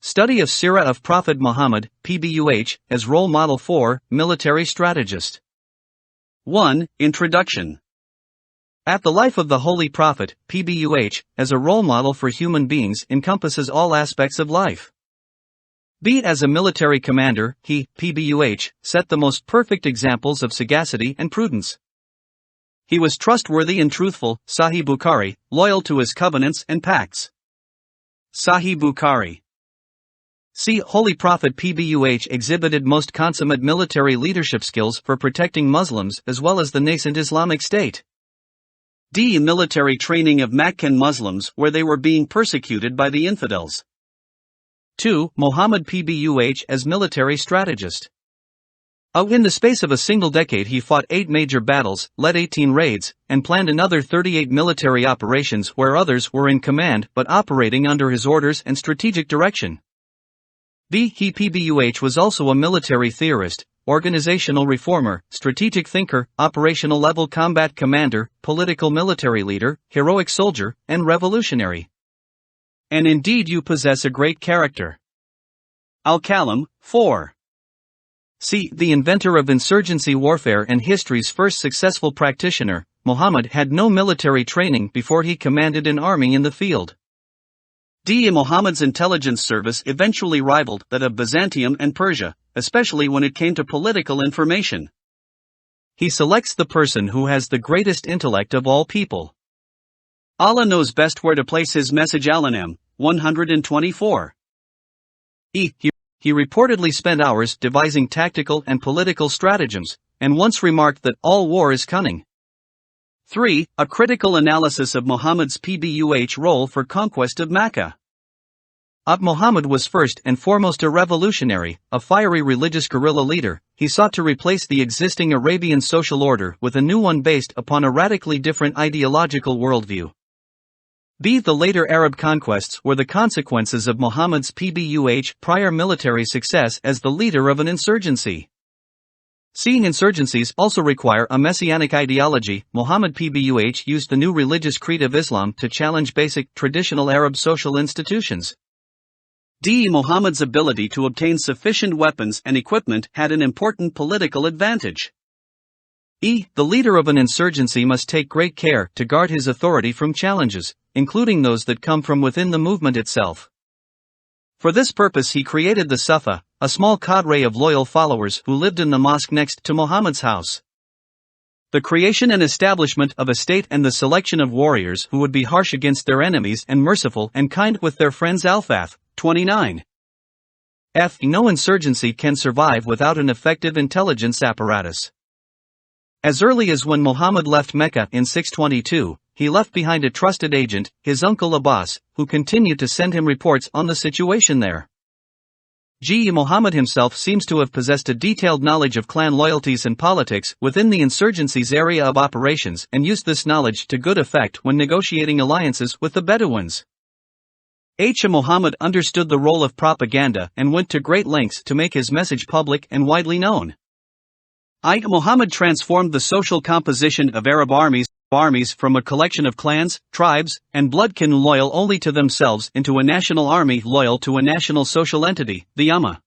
Study of Sirah of Prophet Muhammad PBUH as role model for military strategist. 1. Introduction. At the life of the Holy Prophet PBUH as a role model for human beings encompasses all aspects of life. B. As a military commander, he, PBUH, set the most perfect examples of sagacity and prudence. He was trustworthy and truthful, Sahih Bukhari, loyal to his covenants and pacts. Sahih Bukhari. C. Holy Prophet PBUH exhibited most consummate military leadership skills for protecting Muslims as well as the nascent Islamic State. D. Military training of Makkan Muslims where they were being persecuted by the infidels. 2. Mohammad PBUH as military strategist. In the space of a single decade he fought 8 major battles, led 18 raids, and planned another 38 military operations where others were in command but operating under his orders and strategic direction. B. He PBUH was also a military theorist, organizational reformer, strategic thinker, operational level combat commander, political military leader, heroic soldier, and revolutionary. And indeed you possess a great character. Al-Qalam, 4. C. The inventor of insurgency warfare and history's first successful practitioner, Muhammad had no military training before he commanded an army in the field. D. Muhammad's intelligence service eventually rivaled that of Byzantium and Persia, especially when it came to political information. He selects the person who has the greatest intellect of all people. Allah knows best where to place his message. Al-An'am, 124. He reportedly spent hours devising tactical and political stratagems, and once remarked that all war is cunning. 3. A critical analysis of Muhammad's PBUH role for conquest of Makkah. Muhammad was first and foremost a revolutionary, a fiery religious guerrilla leader. He sought to replace the existing Arabian social order with a new one based upon a radically different ideological worldview. B. The later Arab conquests were the consequences of Muhammad's PBUH prior military success as the leader of an insurgency. Seeing insurgencies also require a messianic ideology, Muhammad PBUH used the new religious creed of Islam to challenge basic, traditional Arab social institutions. D. Muhammad's ability to obtain sufficient weapons and equipment had an important political advantage. E. The leader of an insurgency must take great care to guard his authority from challenges, including those that come from within the movement itself. For this purpose he created the Sufa, a small cadre of loyal followers who lived in the mosque next to Muhammad's house. The creation and establishment of a state and the selection of warriors who would be harsh against their enemies and merciful and kind with their friends. Al-Fath, 29. F. No insurgency can survive without an effective intelligence apparatus. As early as when Muhammad left Mecca in 622, he left behind a trusted agent, his uncle Abbas, who continued to send him reports on the situation there. G. Muhammad himself seems to have possessed a detailed knowledge of clan loyalties and politics within the insurgency's area of operations and used this knowledge to good effect when negotiating alliances with the Bedouins. H. Muhammad understood the role of propaganda and went to great lengths to make his message public and widely known. I. Muhammad transformed the social composition of Arab armies from a collection of clans, tribes, and bloodkin loyal only to themselves into a national army loyal to a national social entity, the Ummah.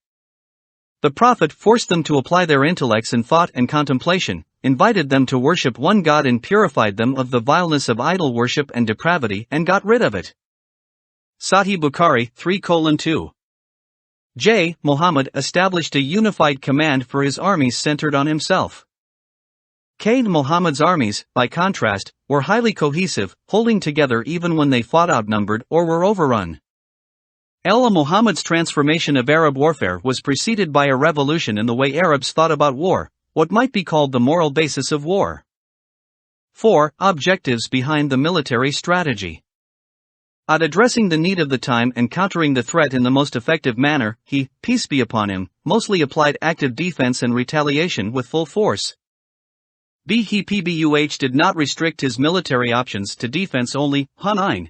The Prophet forced them to apply their intellects in thought and contemplation, invited them to worship one God and purified them of the vileness of idol worship and depravity and got rid of it. Sahih Bukhari 3:2. J. Muhammad established a unified command for his armies centered on himself. K. Muhammad's armies, by contrast, were highly cohesive, holding together even when they fought outnumbered or were overrun. L. Muhammad's transformation of Arab warfare was preceded by a revolution in the way Arabs thought about war, what might be called the moral basis of war. 4. Objectives behind the military strategy. At addressing the need of the time and countering the threat in the most effective manner, he, peace be upon him, mostly applied active defense and retaliation with full force. B. He PBUH did not restrict his military options to defense only. Ha9.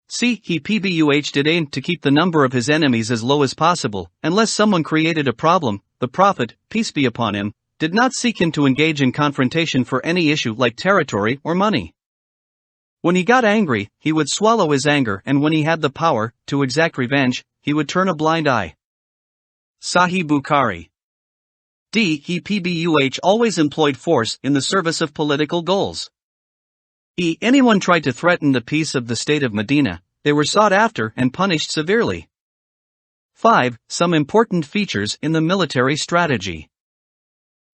C. He PBUH did aim to keep the number of his enemies as low as possible, unless someone created a problem. The Prophet, peace be upon him, did not seek him to engage in confrontation for any issue like territory or money. When he got angry, he would swallow his anger, and when he had the power to exact revenge, he would turn a blind eye. Sahih Bukhari. D. He PBUH always employed force in the service of political goals. E. Anyone tried to threaten the peace of the state of Medina, they were sought after and punished severely. 5. Some important features in the military strategy.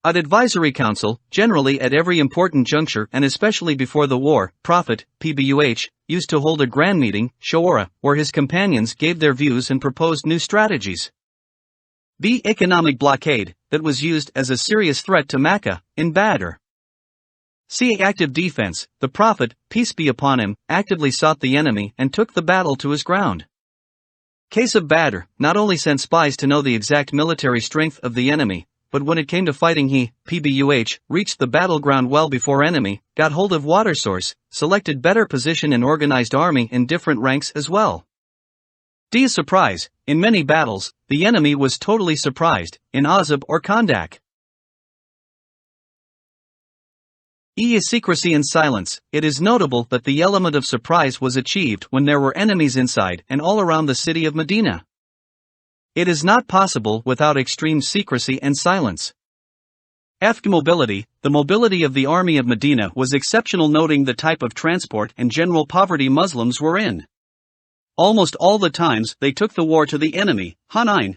At Advisory Council, generally at every important juncture and especially before the war, Prophet PBUH used to hold a grand meeting, shawara, where his companions gave their views and proposed new strategies. B. Economic blockade, that was used as a serious threat to Makkah, in Badr. C. Active defense, the Prophet, peace be upon him, actively sought the enemy and took the battle to his ground. Case of Badr, not only sent spies to know the exact military strength of the enemy, but when it came to fighting he, PBUH, reached the battleground well before enemy, got hold of water source, selected better position and organized army in different ranks as well. D. Surprise, in many battles, the enemy was totally surprised, in Azab or Kandak. E. Is secrecy and silence. It is notable that the element of surprise was achieved when there were enemies inside and all around the city of Medina. It is not possible without extreme secrecy and silence. F. Mobility. The mobility of the army of Medina was exceptional, noting the type of transport and general poverty Muslims were in. Almost all the times they took the war to the enemy, Hunayn.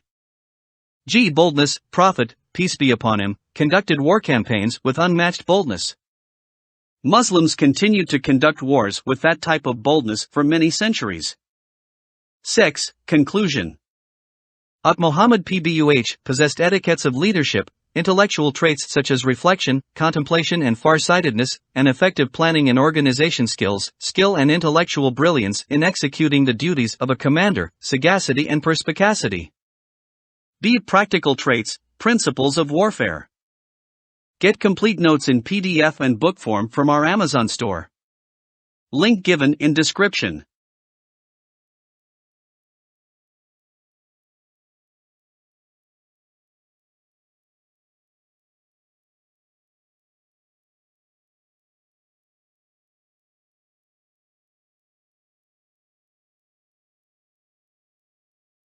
G. Boldness. Prophet, peace be upon him, conducted war campaigns with unmatched boldness. Muslims continued to conduct wars with that type of boldness for many centuries. 6. Conclusion. Muhammad PBUH possessed etiquettes of leadership, intellectual traits such as reflection, contemplation and farsightedness, and effective planning and organization skills, skill and intellectual brilliance in executing the duties of a commander, sagacity and perspicacity. B. Practical traits, principles of warfare. Get complete notes in PDF and book form from our Amazon store. Link given in description.